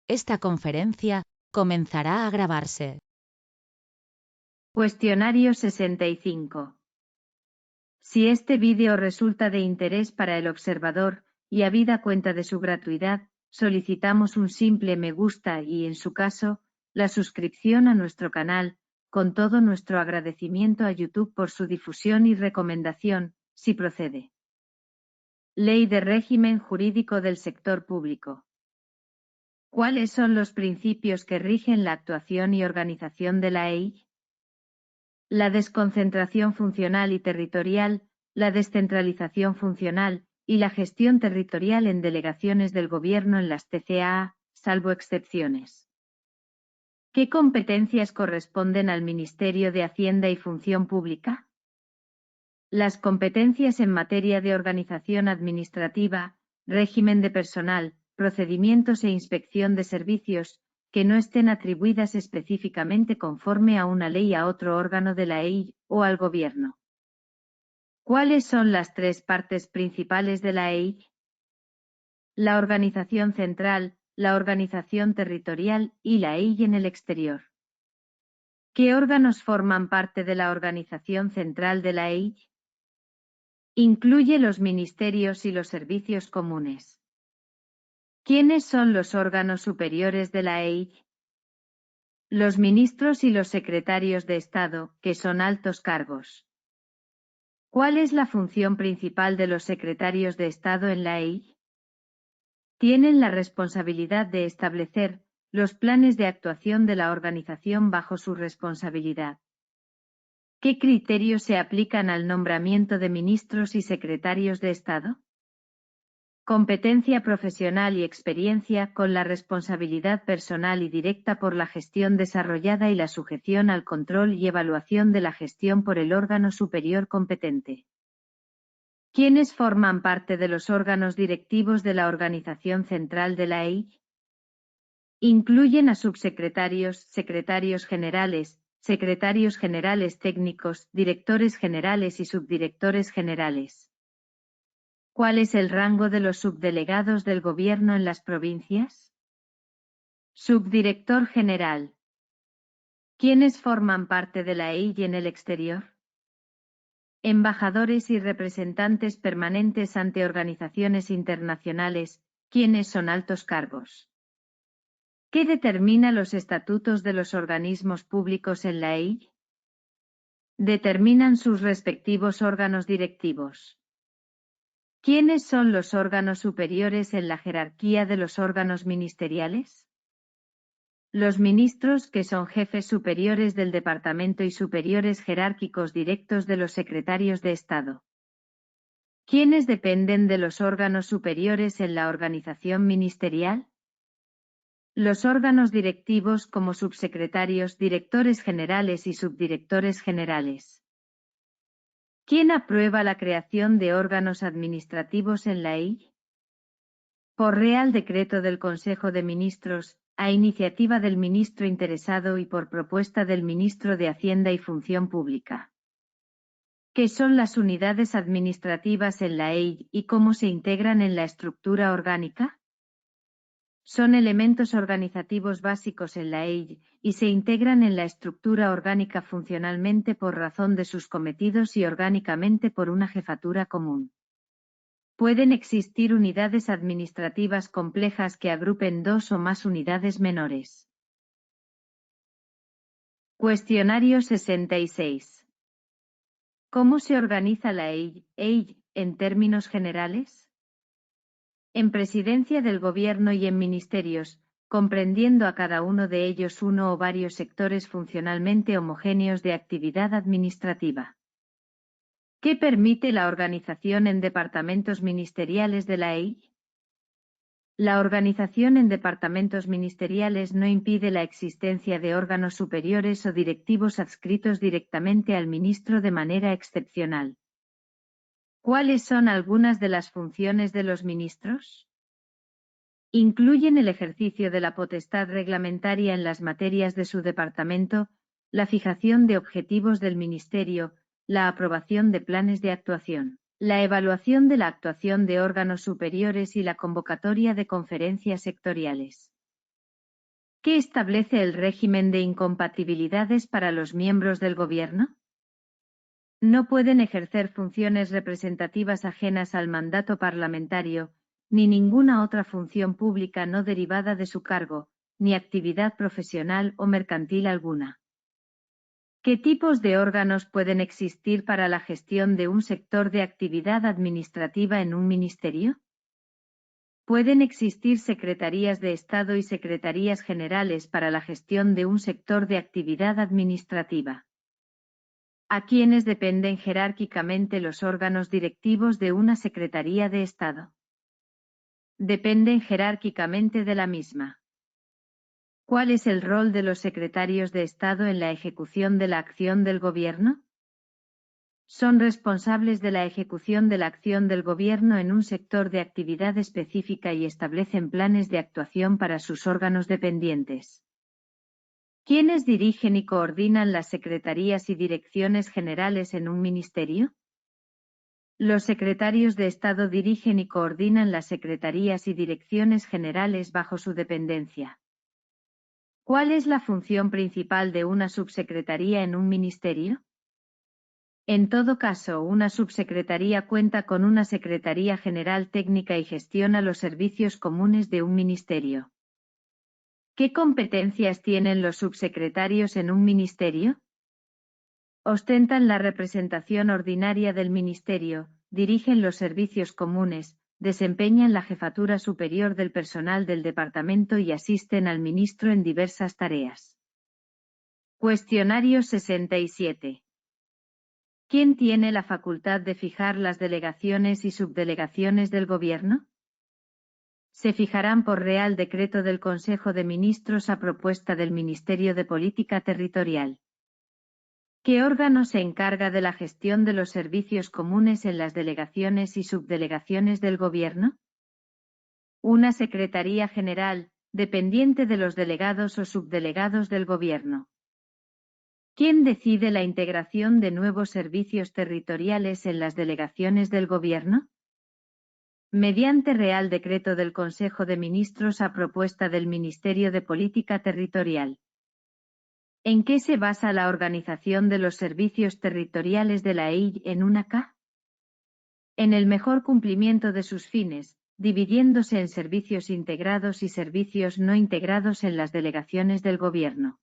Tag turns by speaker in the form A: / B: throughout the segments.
A: Esta conferencia comenzará a grabarse.
B: Cuestionario 65. Si este vídeo resulta de interés para el observador, y habida cuenta de su gratuidad, solicitamos un simple me gusta y, en su caso, la suscripción a nuestro canal, con todo nuestro agradecimiento a YouTube por su difusión y recomendación, si procede. Ley de régimen jurídico del sector público. ¿Cuáles son los principios que rigen la actuación y organización de la EI? La desconcentración funcional y territorial, la descentralización funcional, y la gestión territorial en delegaciones del Gobierno en las TCAA, salvo excepciones. ¿Qué competencias corresponden al Ministerio de Hacienda y Función Pública? Las competencias en materia de organización administrativa, régimen de personal, procedimientos e inspección de servicios, que no estén atribuidas específicamente conforme a una ley a otro órgano de la EI o al Gobierno. ¿Cuáles son las tres partes principales de la EI? La organización central, la organización territorial y la EI en el exterior. ¿Qué órganos forman parte de la organización central de la EI? Incluye los ministerios y los servicios comunes. ¿Quiénes son los órganos superiores de la EI? Los ministros y los secretarios de Estado, que son altos cargos. ¿Cuál es la función principal de los secretarios de Estado en la EI? Tienen la responsabilidad de establecer los planes de actuación de la organización bajo su responsabilidad. ¿Qué criterios se aplican al nombramiento de ministros y secretarios de Estado? Competencia profesional y experiencia con la responsabilidad personal y directa por la gestión desarrollada y la sujeción al control y evaluación de la gestión por el órgano superior competente. ¿Quiénes forman parte de los órganos directivos de la organización central de la EI? Incluyen a subsecretarios, secretarios generales técnicos, directores generales y subdirectores generales. ¿Cuál es el rango de los subdelegados del Gobierno en las provincias? Subdirector general. ¿Quiénes forman parte de la EI en el exterior? Embajadores y representantes permanentes ante organizaciones internacionales, ¿quiénes son altos cargos? ¿Qué determina los estatutos de los organismos públicos en la EI? Determinan sus respectivos órganos directivos. ¿Quiénes son los órganos superiores en la jerarquía de los órganos ministeriales? Los ministros, que son jefes superiores del departamento y superiores jerárquicos directos de los secretarios de Estado. ¿Quiénes dependen de los órganos superiores en la organización ministerial? Los órganos directivos como subsecretarios, directores generales y subdirectores generales. ¿Quién aprueba la creación de órganos administrativos en la EI? Por Real Decreto del Consejo de Ministros, a iniciativa del ministro interesado y por propuesta del ministro de Hacienda y Función Pública. ¿Qué son las unidades administrativas en la EI y cómo se integran en la estructura orgánica? Son elementos organizativos básicos en la EI, y se integran en la estructura orgánica funcionalmente por razón de sus cometidos y orgánicamente por una jefatura común. Pueden existir unidades administrativas complejas que agrupen dos o más unidades menores. Cuestionario 66. ¿Cómo se organiza la EI en términos generales? En presidencia del Gobierno y en ministerios, comprendiendo a cada uno de ellos uno o varios sectores funcionalmente homogéneos de actividad administrativa. ¿Qué permite la organización en departamentos ministeriales de la EI? La organización en departamentos ministeriales no impide la existencia de órganos superiores o directivos adscritos directamente al ministro de manera excepcional. ¿Cuáles son algunas de las funciones de los ministros? Incluyen el ejercicio de la potestad reglamentaria en las materias de su departamento, la fijación de objetivos del ministerio, la aprobación de planes de actuación, la evaluación de la actuación de órganos superiores y la convocatoria de conferencias sectoriales. ¿Qué establece el régimen de incompatibilidades para los miembros del gobierno? No pueden ejercer funciones representativas ajenas al mandato parlamentario, ni ninguna otra función pública no derivada de su cargo, ni actividad profesional o mercantil alguna. ¿Qué tipos de órganos pueden existir para la gestión de un sector de actividad administrativa en un ministerio? Pueden existir secretarías de Estado y secretarías generales para la gestión de un sector de actividad administrativa. ¿A quiénes dependen jerárquicamente los órganos directivos de una Secretaría de Estado? Dependen jerárquicamente de la misma. ¿Cuál es el rol de los secretarios de Estado en la ejecución de la acción del gobierno? Son responsables de la ejecución de la acción del gobierno en un sector de actividad específica y establecen planes de actuación para sus órganos dependientes. ¿Quiénes dirigen y coordinan las secretarías y direcciones generales en un ministerio? Los secretarios de Estado dirigen y coordinan las secretarías y direcciones generales bajo su dependencia. ¿Cuál es la función principal de una subsecretaría en un ministerio? En todo caso, una subsecretaría cuenta con una secretaría general técnica y gestiona los servicios comunes de un ministerio. ¿Qué competencias tienen los subsecretarios en un ministerio? Ostentan la representación ordinaria del ministerio, dirigen los servicios comunes, desempeñan la jefatura superior del personal del departamento y asisten al ministro en diversas tareas. Cuestionario 67. ¿Quién tiene la facultad de fijar las delegaciones y subdelegaciones del gobierno? Se fijarán por Real Decreto del Consejo de Ministros a propuesta del Ministerio de Política Territorial. ¿Qué órgano se encarga de la gestión de los servicios comunes en las delegaciones y subdelegaciones del gobierno? Una Secretaría General, dependiente de los delegados o subdelegados del gobierno. ¿Quién decide la integración de nuevos servicios territoriales en las delegaciones del gobierno? Mediante Real Decreto del Consejo de Ministros a propuesta del Ministerio de Política Territorial. ¿En qué se basa la organización de los servicios territoriales de la EI en una K? En el mejor cumplimiento de sus fines, dividiéndose en servicios integrados y servicios no integrados en las delegaciones del gobierno.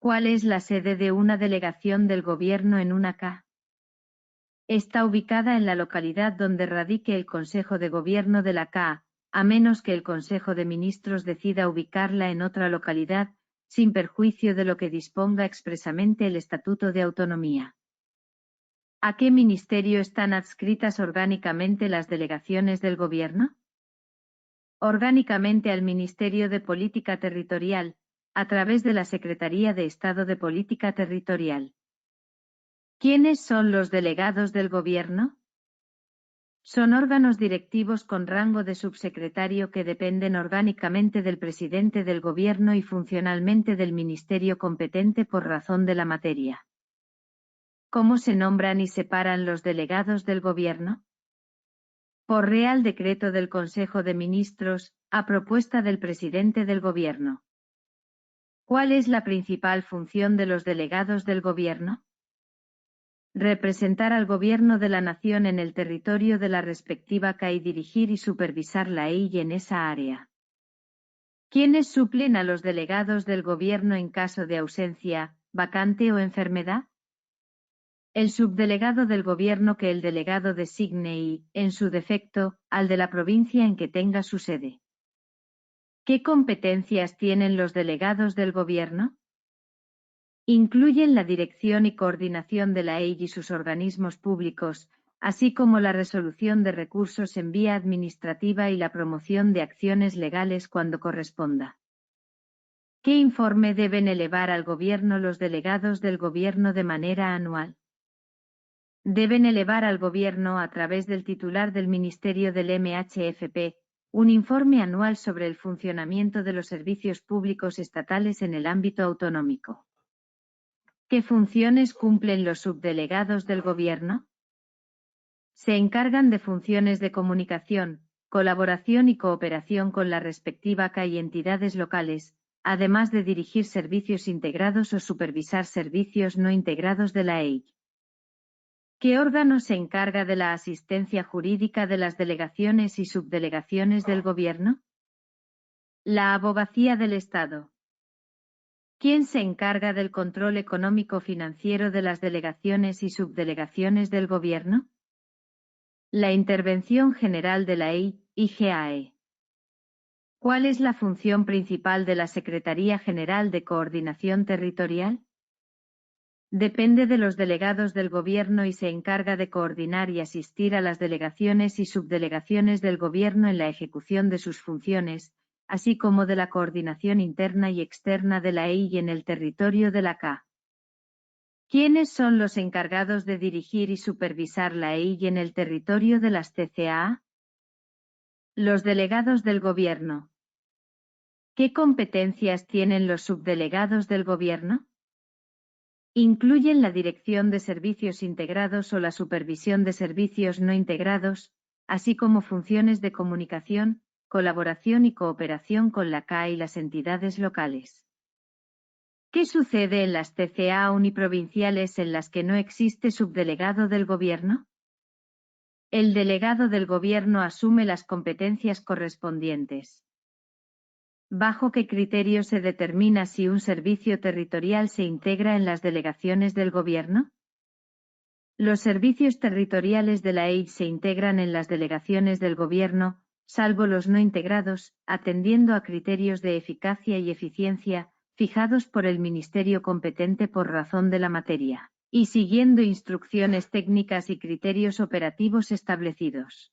B: ¿Cuál es la sede de una delegación del gobierno en una K? Está ubicada en la localidad donde radique el Consejo de Gobierno de la K, a menos que el Consejo de Ministros decida ubicarla en otra localidad, sin perjuicio de lo que disponga expresamente el Estatuto de Autonomía. ¿A qué ministerio están adscritas orgánicamente las delegaciones del gobierno? Orgánicamente al Ministerio de Política Territorial, a través de la Secretaría de Estado de Política Territorial. ¿Quiénes son los delegados del gobierno? Son órganos directivos con rango de subsecretario que dependen orgánicamente del presidente del gobierno y funcionalmente del ministerio competente por razón de la materia. ¿Cómo se nombran y separan los delegados del gobierno? Por Real Decreto del Consejo de Ministros, a propuesta del presidente del gobierno. ¿Cuál es la principal función de los delegados del gobierno? Representar al gobierno de la nación en el territorio de la respectiva CA y dirigir y supervisar la EI en esa área. ¿Quiénes suplen a los delegados del gobierno en caso de ausencia, vacante o enfermedad? El subdelegado del gobierno que el delegado designe y, en su defecto, al de la provincia en que tenga su sede. ¿Qué competencias tienen los delegados del gobierno? Incluyen la dirección y coordinación de la EI y sus organismos públicos, así como la resolución de recursos en vía administrativa y la promoción de acciones legales cuando corresponda. ¿Qué informe deben elevar al gobierno los delegados del gobierno de manera anual? Deben elevar al gobierno a través del titular del Ministerio del MHFP, un informe anual sobre el funcionamiento de los servicios públicos estatales en el ámbito autonómico. ¿Qué funciones cumplen los subdelegados del gobierno? Se encargan de funciones de comunicación, colaboración y cooperación con la respectiva CA y entidades locales, además de dirigir servicios integrados o supervisar servicios no integrados de la EI. ¿Qué órgano se encarga de la asistencia jurídica de las delegaciones y subdelegaciones del Gobierno? La Abogacía del Estado. ¿Quién se encarga del control económico-financiero de las delegaciones y subdelegaciones del Gobierno? La Intervención General de la EI, IGAE. ¿Cuál es la función principal de la Secretaría General de Coordinación Territorial? Depende de los delegados del Gobierno y se encarga de coordinar y asistir a las delegaciones y subdelegaciones del Gobierno en la ejecución de sus funciones, así como de la coordinación interna y externa de la EI en el territorio de la CA. ¿Quiénes son los encargados de dirigir y supervisar la EI en el territorio de las CCAA? Los delegados del Gobierno. ¿Qué competencias tienen los subdelegados del Gobierno? Incluyen la dirección de servicios integrados o la supervisión de servicios no integrados, así como funciones de comunicación, colaboración y cooperación con la CA y las entidades locales. ¿Qué sucede en las CCA uniprovinciales en las que no existe subdelegado del Gobierno? El delegado del Gobierno asume las competencias correspondientes. ¿Bajo qué criterio se determina si un servicio territorial se integra en las delegaciones del Gobierno? Los servicios territoriales de la EI se integran en las delegaciones del Gobierno, salvo los no integrados, atendiendo a criterios de eficacia y eficiencia, fijados por el Ministerio competente por razón de la materia, y siguiendo instrucciones técnicas y criterios operativos establecidos.